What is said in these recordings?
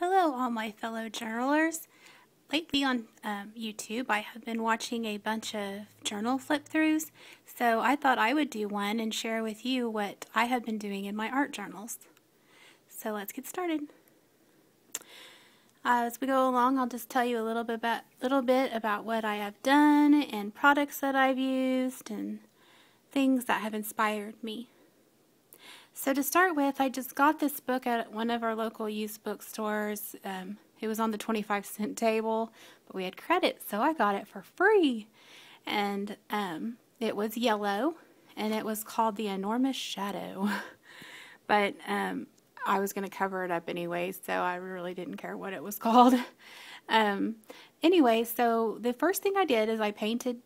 Hello, all my fellow journalers. Lately on YouTube, I have been watching a bunch of journal flip-throughs, so I thought I would do one and share with you what I have been doing in my art journals. So let's get started. As we go along, I'll just tell you a little bit about what I have done and products that I've used and things that have inspired me. So to start with, I just got this book at one of our local used bookstores. It was on the 25-cent table, but we had credit, so I got it for free. And it was yellow, and it was called The Enormous Shadow. But I was going to cover it up anyway, so I really didn't care what it was called. Anyway, so the first thing I did is I painted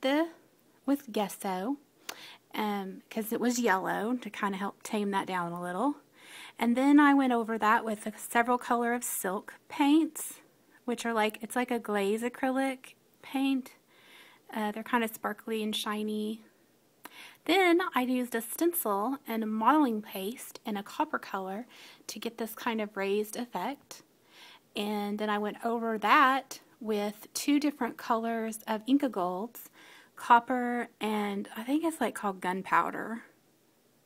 with gesso. Because it was yellow to kind of help tame that down a little. And then I went over that with several color of silk paints, which are it's like a glaze acrylic paint. They're kind of sparkly and shiny. Then I used a stencil and a modeling paste and a copper color to get this kind of raised effect. And then I went over that with two different colors of Inca Golds, copper, and I think it's called gunpowder,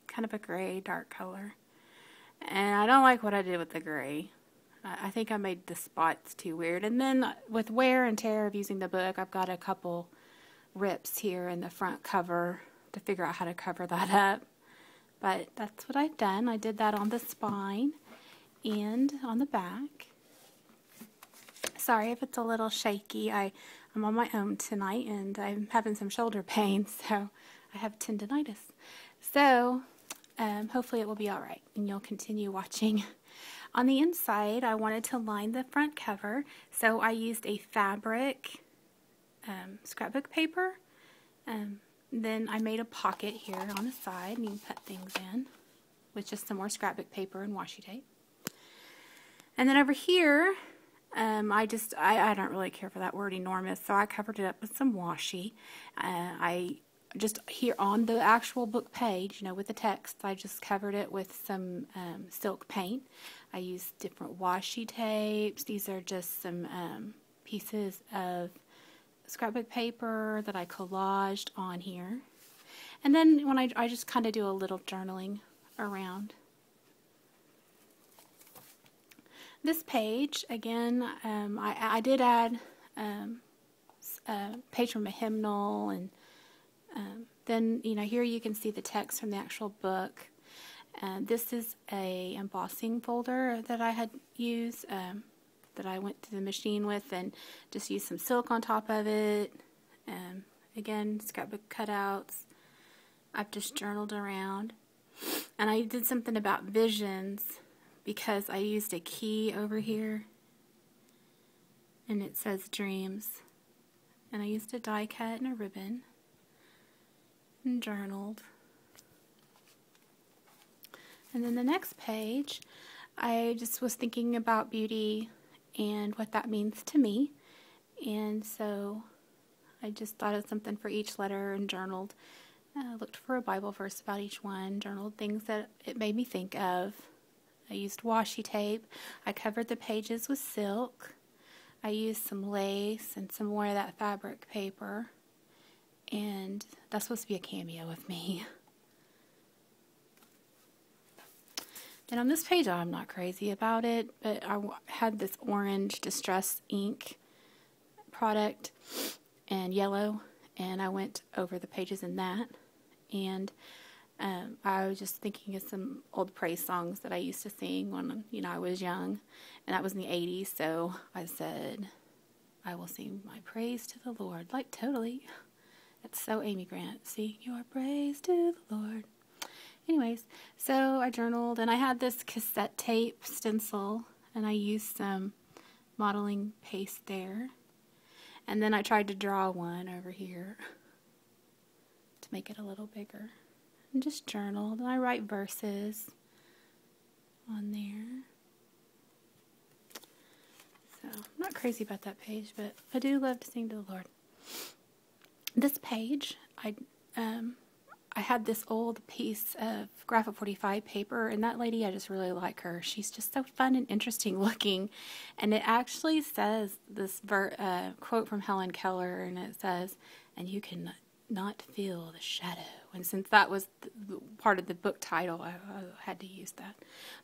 kind of a gray dark color. And I don't like what I did with the gray. I think I made the spots too weird. And then with wear and tear of using the book, I've got a couple rips here in the front cover to figure out how to cover that up. But that's what I've done. I did that on the spine and on the back. Sorry if it's a little shaky. I'm on my own tonight, and I'm having some shoulder pain, so I have tendinitis. So hopefully it will be all right, and you'll continue watching. On the inside, I wanted to line the front cover, so I used a fabric scrapbook paper. Then I made a pocket here on the side, and you can put things in with just some more scrapbook paper and washi tape. And then over here, I don't really care for that word enormous, so I covered it up with some washi. I just here on the actual book page, with the text, I just covered it with some silk paint. I used different washi tapes. These are just some pieces of scrapbook paper that I collaged on here. And then when I just kind of do a little journaling around. This page, again, I did add a page from a hymnal, and then, here you can see the text from the actual book. This is a embossing folder that I had used, that I went to the machine with and just used some silk on top of it. Again, scrapbook cutouts. I've just journaled around. And I did something about visions, because I used a key over here, and it says dreams. And I used a die cut and a ribbon, and journaled. And then the next page, I just was thinking about beauty and what that means to me. And so I just thought of something for each letter and journaled. Looked for a Bible verse about each one, journaled things that it made me think of. I used washi tape. I covered the pages with silk. I used some lace and some more of that fabric paper. And that's supposed to be a cameo of me. And on this page, I'm not crazy about it, but I had this orange Distress ink product and yellow, and I went over the pages in that. And I was just thinking of some old praise songs that I used to sing when, I was young, and that was in the 80s, so I said, I will sing my praise to the Lord, totally. That's so Amy Grant, sing your praise to the Lord. Anyways, so I journaled, and I had this cassette tape stencil, and I used some modeling paste there, and then I tried to draw one over here to make it a little bigger. And just journaled, and I write verses on there. So, I'm not crazy about that page, but I do love to sing to the Lord. This page, I had this old piece of Graphic 45 paper, and that lady, I just really like her. She's just so fun and interesting looking. And it actually says this quote from Helen Keller, and it says, "And you can not feel the shadow." And since that was part of the book title, I had to use that.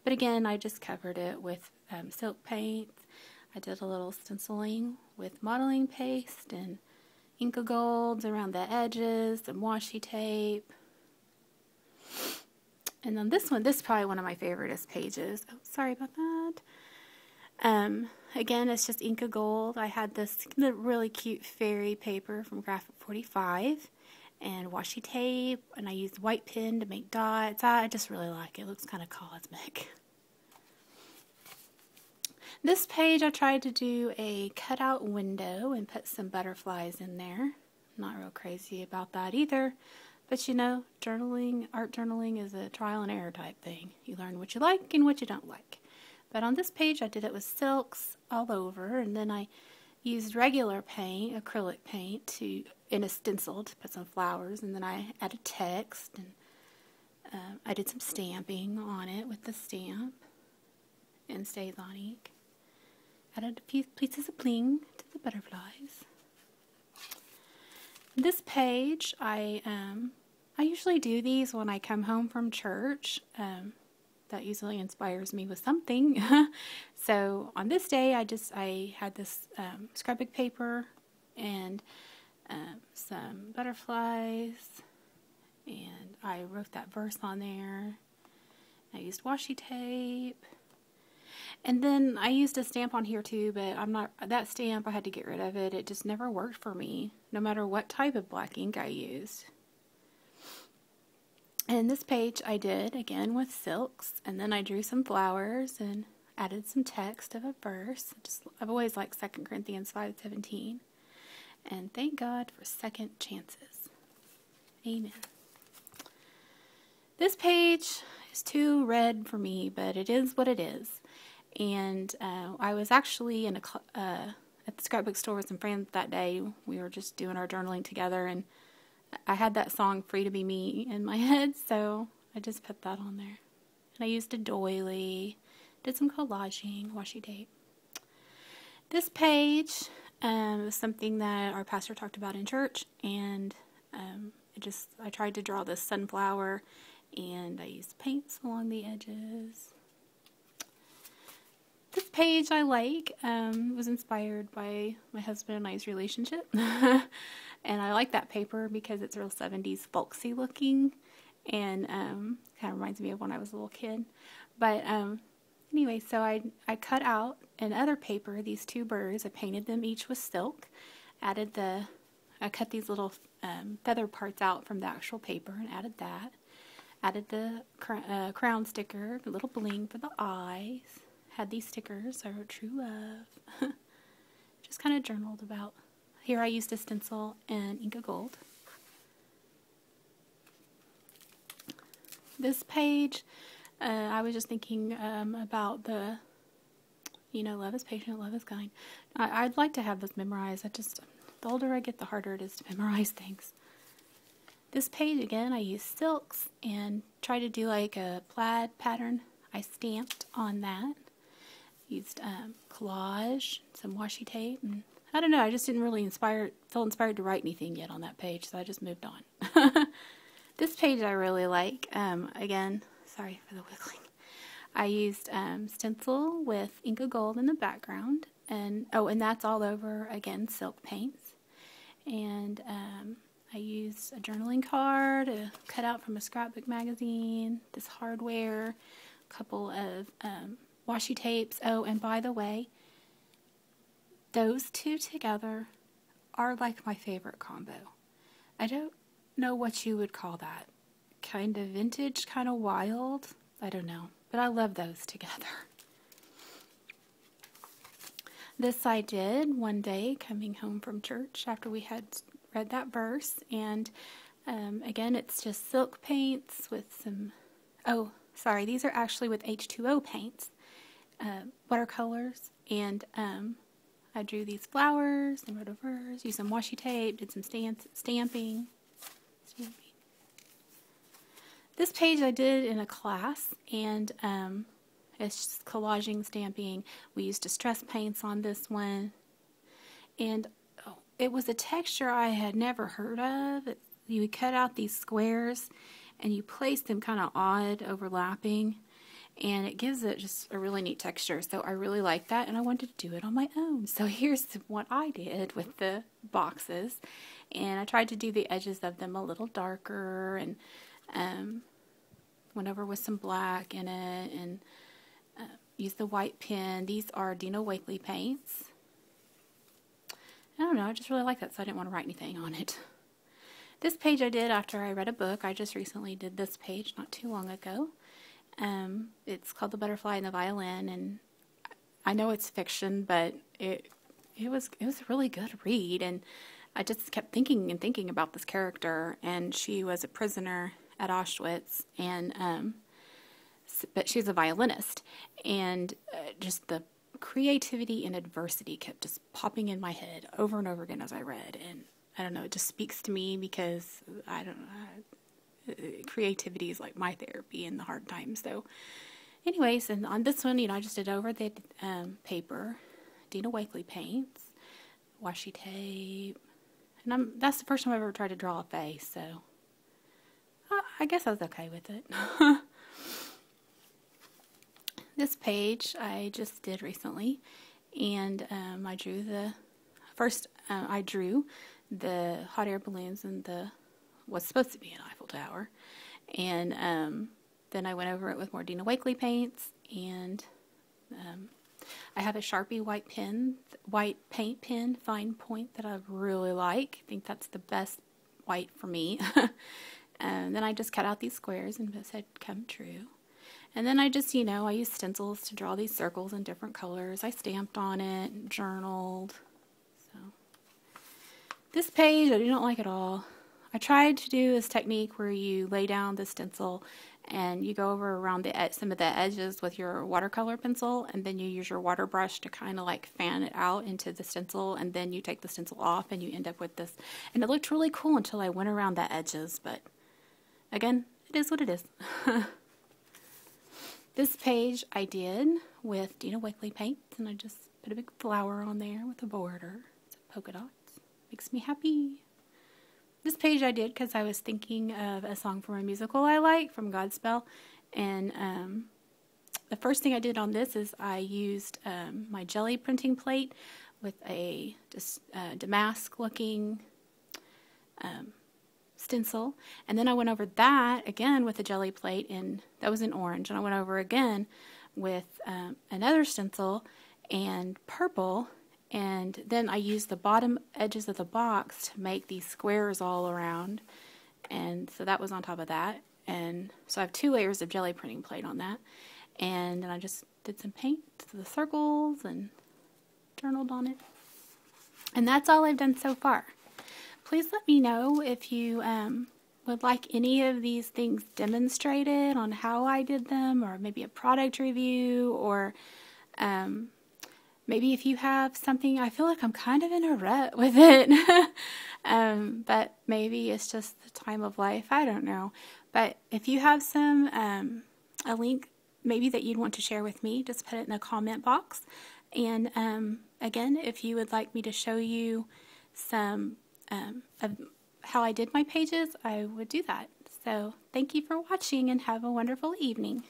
But again, I just covered it with silk paint. I did a little stenciling with modeling paste and Inka Golds around the edges, some washi tape. And then this is probably one of my favoriteest pages. Oh, sorry about that. Again, it's just Inka Gold. I had this really cute fairy paper from Graphic 45 and washi tape, and I used white pen to make dots. I just really like it. It looks kind of cosmic. This page, I tried to do a cutout window and put some butterflies in there. Not real crazy about that either. But you know, art journaling is a trial and error type thing. You learn what you like and what you don't like. But on this page, I did it with silks all over, and then I used regular paint, acrylic paint, in a stencil to put some flowers, and then I added text, and I did some stamping on it with the stamp and StazOn ink. Added a few pieces of bling to the butterflies. This page, I usually do these when I come home from church. That usually inspires me with something. So on this day, I had this scrapbook paper and some butterflies, and I wrote that verse on there. I used washi tape. And then I used a stamp on here too, but that stamp, I had to get rid of it. It just never worked for me, no matter what type of black ink I used. And this page I did, again, with silks, and then I drew some flowers and added some text of a verse. I've always liked 2 Corinthians 5:17. And thank God for second chances. Amen. This page is too red for me, but it is what it is. And I was actually at the scrapbook store with some friends that day. We were just doing our journaling together, and I had that song "Free to Be Me" in my head, so I just put that on there. And I used a doily, did some collaging, washi tape. This page was something that our pastor talked about in church, and I tried to draw this sunflower, and I used paints along the edges. This page I like. It was inspired by my husband and I's relationship. And I like that paper because it's real 70s folksy looking, and kind of reminds me of when I was a little kid. But anyway, so I cut out in other paper these two birds. I painted them each with silk. I cut these little feather parts out from the actual paper and added that. Added the crown sticker, a little bling for the eyes. Had these stickers. I wrote "True Love." Just kind of journaled about. Here I used a stencil and Inka Gold. This page, I was just thinking about the, love is patient, love is kind. I'd like to have this memorized. The older I get, the harder it is to memorize things. This page, again, I used silks and tried to do like a plaid pattern. I stamped on that. Used collage, some washi tape, and I don't know, I just didn't really feel inspired to write anything yet on that page, so I just moved on. This page I really like. Again, sorry for the wiggling. I used stencil with Inka Gold in the background, and that's all over, again, silk paints. And I used a journaling card, a cutout from a scrapbook magazine, this hardware, a couple of washi tapes. Oh, and by the way, those two together are like my favorite combo. I don't know what you would call that. Kind of vintage, kind of wild. I don't know. But I love those together. This I did one day coming home from church after we had read that verse. And again, it's just silk paints with some... Oh, sorry. These are actually with H2O paints. Watercolors. And... I drew these flowers and wrote a verse, used some washi tape, did some stamping. This page I did in a class, and it's just collaging stamping. We used distress paints on this one, and it was a texture I had never heard of. You would cut out these squares and you place them kind of odd, overlapping, and it gives it just a really neat texture. So I really like that, and I wanted to do it on my own. So here's what I did with the boxes, and I tried to do the edges of them a little darker, and went over with some black in it, and used the white pen. These are Dina Wakley paints. I don't know, I just really like that, so I didn't want to write anything on it. This page I did after I read a book. I just recently did this page not too long ago. It's called The Butterfly and the Violin, and I know it's fiction, but it was a really good read, and I just kept thinking and thinking about this character, and she was a prisoner at Auschwitz, and but she's a violinist, and just the creativity and adversity kept just popping in my head over and over again as I read, and I don't know, it just speaks to me because I don't know, creativity is like my therapy in the hard times. So anyways, and on this one, I just did over the paper, Dina Wakley paints, washi tape, and that's the first time I've ever tried to draw a face, so I guess I was okay with it. This page I just did recently, and I drew the hot air balloons and what's supposed to be an Eiffel Tower, and then I went over it with more Dina Wakley paints, and I have a Sharpie white paint pen, fine point, that I really like. I think that's the best white for me. And then I just cut out these squares and said "come true." And then I just, I used stencils to draw these circles in different colors. I stamped on it and journaled. So this page I do not like at all. I tried to do this technique where you lay down the stencil and you go over around some of the edges with your watercolor pencil, and then you use your water brush to kind of like fan it out into the stencil, and then you take the stencil off and you end up with this. And it looked really cool until I went around the edges, but again, it is what it is. This page I did with Dina Wakley paints, and I just put a big flower on there with a border. It's polka dots. Makes me happy. This page I did because I was thinking of a song from a musical I like, from Godspell, and the first thing I did on this is I used my jelly printing plate with a damask looking stencil, and then I went over that again with a jelly plate, and that was in orange, and I went over again with another stencil and purple, and then I used the bottom edges of the box to make these squares all around, and so that was on top of that, and so I have 2 layers of jelly printing plate on that, and then I just did some paint to the circles and journaled on it, and that's all I've done so far. Please let me know if you would like any of these things demonstrated on how I did them, or maybe a product review, or maybe if you have something. I feel like I'm kind of in a rut with it, but maybe it's just the time of life. I don't know. But if you have a link maybe that you'd want to share with me, just put it in the comment box. And again, if you would like me to show you some of how I did my pages, I would do that. So thank you for watching, and have a wonderful evening.